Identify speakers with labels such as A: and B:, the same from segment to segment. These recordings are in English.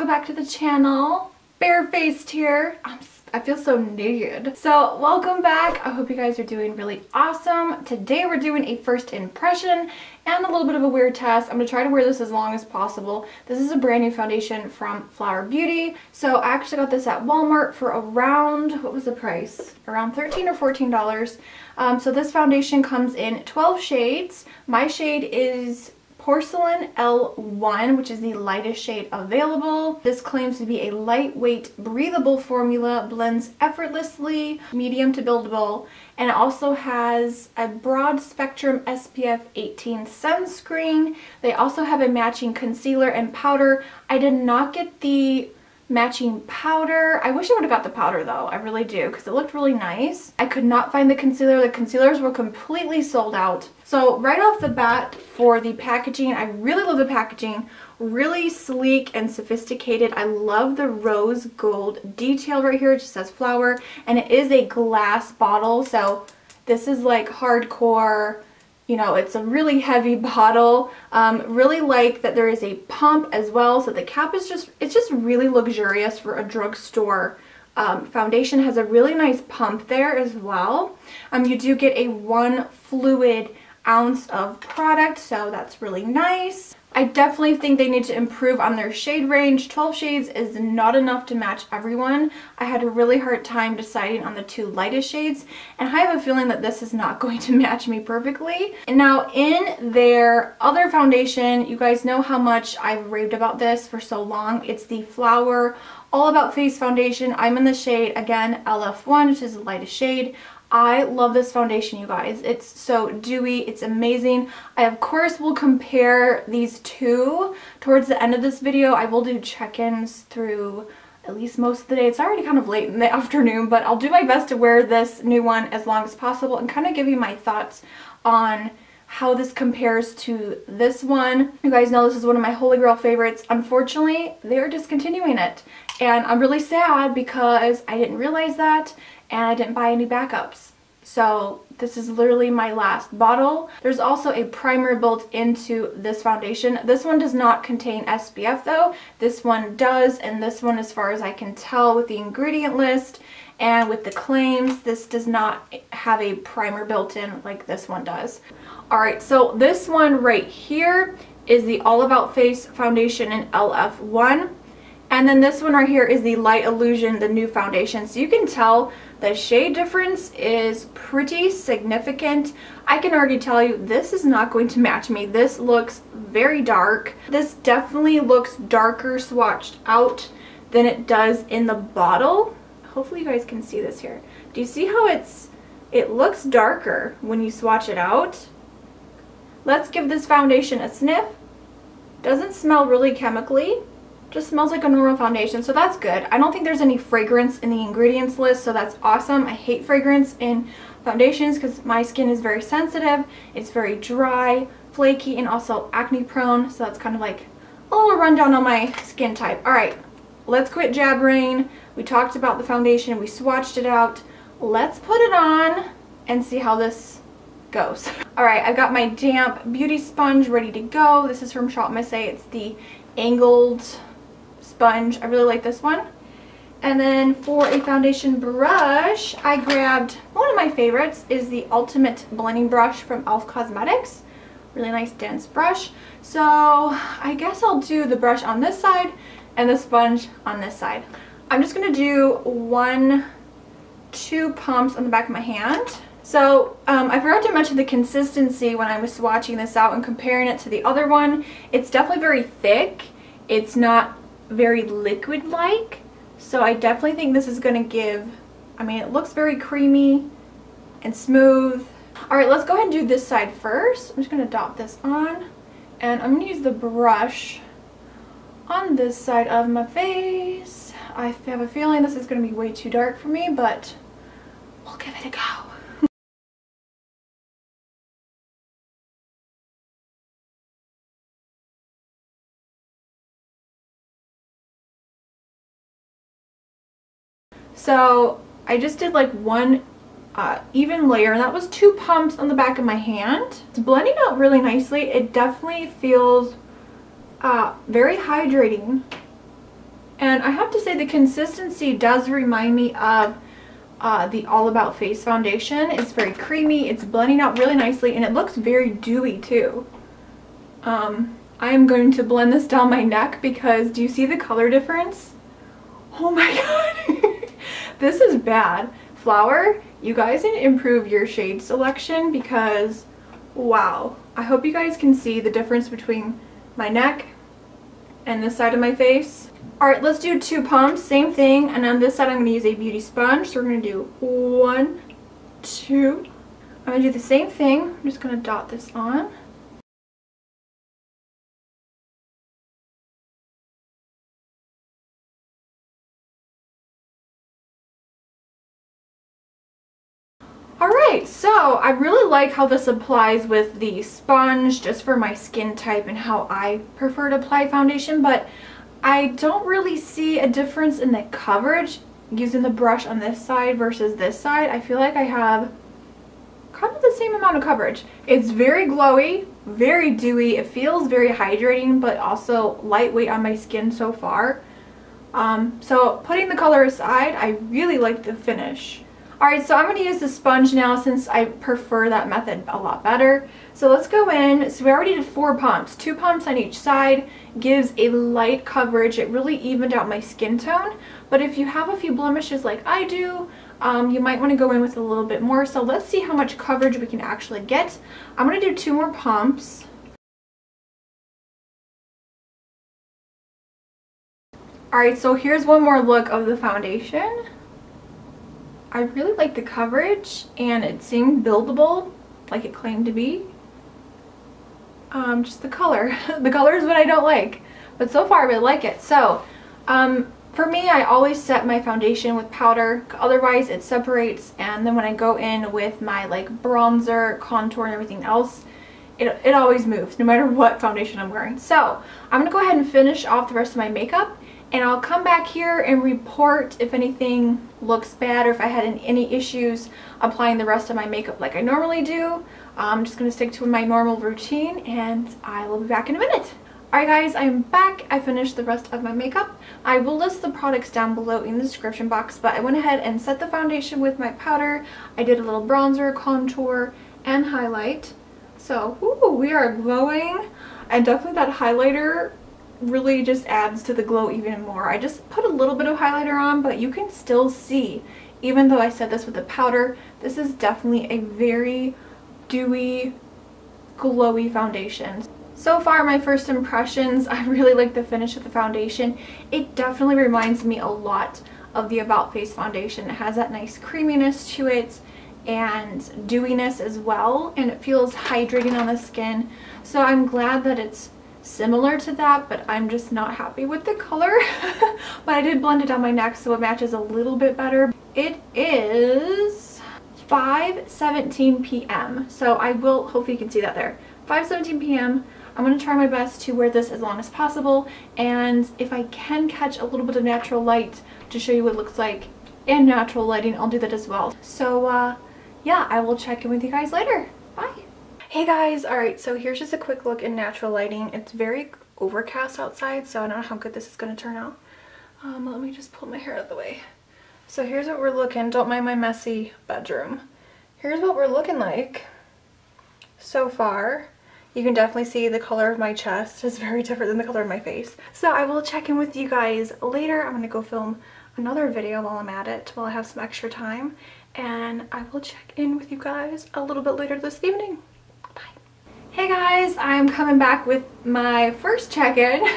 A: welcome back to the channel. Barefaced here. I feel so naked. So welcome back. I hope you guys are doing really awesome. Today we're doing a first impression and a little bit of a wear test. I'm gonna try to wear this as long as possible. This is a brand new foundation from Flower Beauty. So I actually got this at Walmart for around, what was the price? Around $13 or $14. So this foundation comes in 12 shades. My shade is Porcelain L1, which is the lightest shade available. This claims to be a lightweight, breathable formula, blends effortlessly, medium to buildable, and it also has a broad spectrum SPF 18 sunscreen. They also have a matching concealer and powder. I did not get the matching powder. I wish I would have got the powder though. I really do, because it looked really nice. I could not find the concealer. The concealers were completely sold out. So right off the bat for the packaging, I really love the packaging. Really sleek and sophisticated. I love the rose gold detail right here. It just says flower, and it is a glass bottle. So this is like hardcore. You know, it's a really heavy bottle. Really like that there is a pump as well. So the cap is it's just really luxurious for a drugstore foundation. Has a really nice pump there as well. You do get a 1 fluid ounce of product, so that's really nice. I definitely think they need to improve on their shade range. 12 shades is not enough to match everyone. I had a really hard time deciding on the 2 lightest shades, and I have a feeling that this is not going to match me perfectly. And now in their other foundation, you guys know how much I've raved about this for so long. It's the Flower All About Face foundation. I'm in the shade, again, LF1, which is the lightest shade. I love this foundation, you guys. It's so dewy. It's amazing. I, of course, will compare these two towards the end of this video. I will do check-ins through at least most of the day. It's already kind of late in the afternoon, but I'll do my best to wear this new one as long as possible and kind of give you my thoughts on how this compares to this one. You guys know this is one of my holy grail favorites. Unfortunately, they're discontinuing it, and I'm really sad because I didn't realize that, and I didn't buy any backups. So this is literally my last bottle. There's also a primer built into this foundation. This one does not contain SPF though. This one does, and this one, as far as I can tell with the ingredient list and with the claims, this does not have a primer built in like this one does. Alright, so this one right here is the All About Face foundation in LF1. And then this one right here is the Light Illusion, the new foundation. So you can tell the shade difference is pretty significant. I can already tell you this is not going to match me. This looks very dark. This definitely looks darker swatched out than it does in the bottle. Hopefully you guys can see this here. Do you see how it looks darker when you swatch it out? Let's give this foundation a sniff. Doesn't smell really chemically. Just smells like a normal foundation, so that's good. I don't think there's any fragrance in the ingredients list, so that's awesome. I hate fragrance in foundations because my skin is very sensitive. It's very dry, flaky, and also acne prone, so that's kind of like a little rundown on my skin type. All right, let's quit jabbering. We talked about the foundation, we swatched it out. Let's put it on and see how this goes. All right, I've got my damp beauty sponge ready to go. This is from Shop Miss A. It's the angled sponge. I really like this one. And then for a foundation brush, I grabbed one of my favorites, is the Ultimate Blending Brush from e.l.f. Cosmetics. Really nice dense brush. So I guess I'll do the brush on this side and the sponge on this side. I'm just gonna do 2 pumps on the back of my hand. So I forgot to mention the consistency when I was swatching this out and comparing it to the other one. It's definitely very thick. It's not very liquid-like. So I definitely think this is going to give, I mean, it looks very creamy and smooth. Alright, let's go ahead and do this side first. I'm just going to dot this on. And I'm going to use the brush on this side of my face. I have a feeling this is going to be way too dark for me, but we'll give it a go. So I just did like 1 even layer, and that was 2 pumps on the back of my hand. It's blending out really nicely. It definitely feels very hydrating. And I have to say the consistency does remind me of the All About Face foundation. It's very creamy, it's blending out really nicely, and it looks very dewy too. I am going to blend this down my neck because do you see the color difference? Oh my god. This is bad. Flower, you guys need to improve your shade selection because wow. I hope you guys can see the difference between my neck and this side of my face. Alright, let's do 2 pumps, same thing, and on this side I'm going to use a beauty sponge. So we're going to do 1, 2. I'm going to do the same thing. I'm just going to dot this on. Alright, so I really like how this applies with the sponge just for my skin type and how I prefer to apply foundation, but I don't really see a difference in the coverage using the brush on this side versus this side. I feel like I have kind of the same amount of coverage. It's very glowy, very dewy, it feels very hydrating, but also lightweight on my skin so far. So putting the color aside, I really like the finish. Alright, so I'm going to use the sponge now since I prefer that method a lot better. So let's go in. So we already did 4 pumps. 2 pumps on each side gives a light coverage. It really evened out my skin tone. But if you have a few blemishes like I do, you might want to go in with a little bit more. So let's see how much coverage we can actually get. I'm going to do 2 more pumps. Alright, so here's one more look of the foundation. I really like the coverage and it seemed buildable like it claimed to be. Just the color. The color is what I don't like, but so far I really like it. So for me, I always set my foundation with powder, otherwise it separates, and then when I go in with my like bronzer, contour, and everything else, it always moves no matter what foundation I'm wearing. So I'm gonna go ahead and finish off the rest of my makeup, and I'll come back here and report if anything looks bad or if I had any issues applying the rest of my makeup like I normally do. I'm just going to stick to my normal routine and I will be back in a minute. Alright guys, I'm back. I finished the rest of my makeup. I will list the products down below in the description box, but I went ahead and set the foundation with my powder. I did a little bronzer, contour, and highlight. So, ooh, we are glowing. And definitely that highlighter really just adds to the glow even more. I just put a little bit of highlighter on, but you can still see, even though I said this with the powder, this is definitely a very dewy, glowy foundation. So far, my first impressions, I really like the finish of the foundation. It definitely reminds me a lot of the About Face foundation. It has that nice creaminess to it and dewiness as well, and it feels hydrating on the skin. So I'm glad that it's similar to that, but I'm just not happy with the color. But I did blend it down my neck so it matches a little bit better. It is 5:17 p.m. so I will, hopefully you can see that there, 5:17 p.m. I'm going to try my best to wear this as long as possible, and if I can catch a little bit of natural light to show you what it looks like in natural lighting, I'll do that as well. So yeah, I will check in with you guys later. Bye. Hey guys, alright, so here's just a quick look in natural lighting. It's very overcast outside, so I don't know how good this is going to turn out. Let me just pull my hair out of the way. So here's what we're looking, don't mind my messy bedroom. Here's what we're looking like so far. You can definitely see the color of my chest is very different than the color of my face. So I will check in with you guys later. I'm going to go film another video while I'm at it, while I have some extra time. And I will check in with you guys a little bit later this evening. Hey guys, I'm coming back with my first check-in.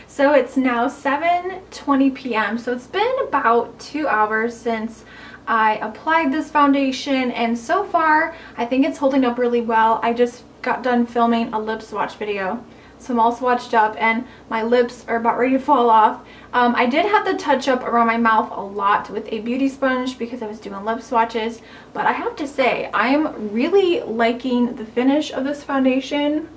A: So it's now 7:20 p.m. so it's been about 2 hours since I applied this foundation, and so far I think it's holding up really well. I just got done filming a lip swatch video, so I'm all swatched up and my lips are about ready to fall off. I did have to touch up around my mouth a lot with a beauty sponge because I was doing lip swatches, but I have to say I'm really liking the finish of this foundation.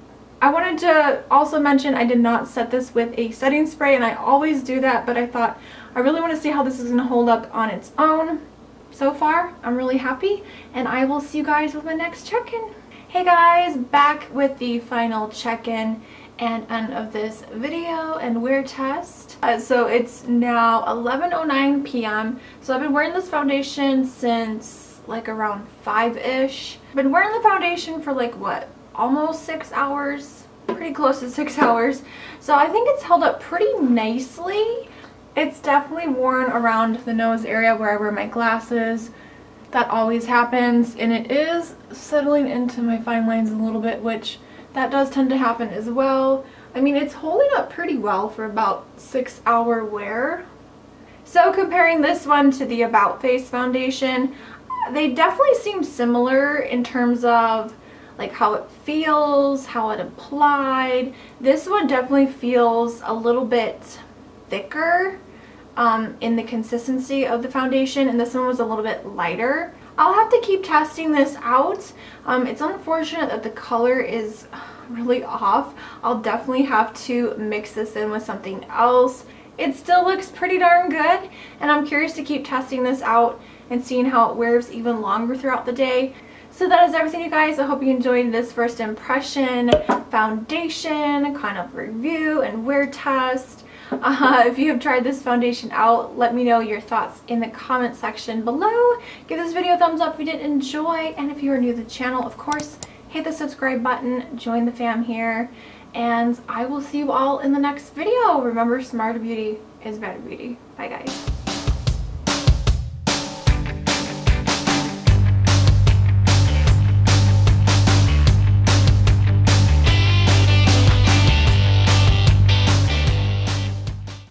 A: I wanted to also mention I did not set this with a setting spray, and I always do that, but I thought I really want to see how this is going to hold up on its own. So far I'm really happy, and I will see you guys with my next check-in. Hey guys, back with the final check-in, and end of this video and wear test. So it's now 11:09 p.m. So I've been wearing this foundation since like around 5-ish. I've been wearing the foundation for like what, almost 6 hours? Pretty close to 6 hours. So I think it's held up pretty nicely. It's definitely worn around the nose area where I wear my glasses. That always happens, and it is settling into my fine lines a little bit, which that does tend to happen as well. I mean, it's holding up pretty well for about 6-hour wear. So comparing this one to the About Face foundation, they definitely seem similar in terms of like how it feels, how it applied. This one definitely feels a little bit thicker in the consistency of the foundation, and this one was a little bit lighter. I'll have to keep testing this out. It's unfortunate that the color is really off. I'll definitely have to mix this in with something else. It still looks pretty darn good, and I'm curious to keep testing this out and seeing how it wears even longer throughout the day. So that is everything, you guys. I hope you enjoyed this first impression foundation kind of review and wear test. If you have tried this foundation out, let me know your thoughts in the comment section below. Give this video a thumbs up if you did enjoy, and if you are new to the channel, of course, hit the subscribe button, join the fam here, and I will see you all in the next video. Remember, smarter beauty is better beauty. Bye, guys.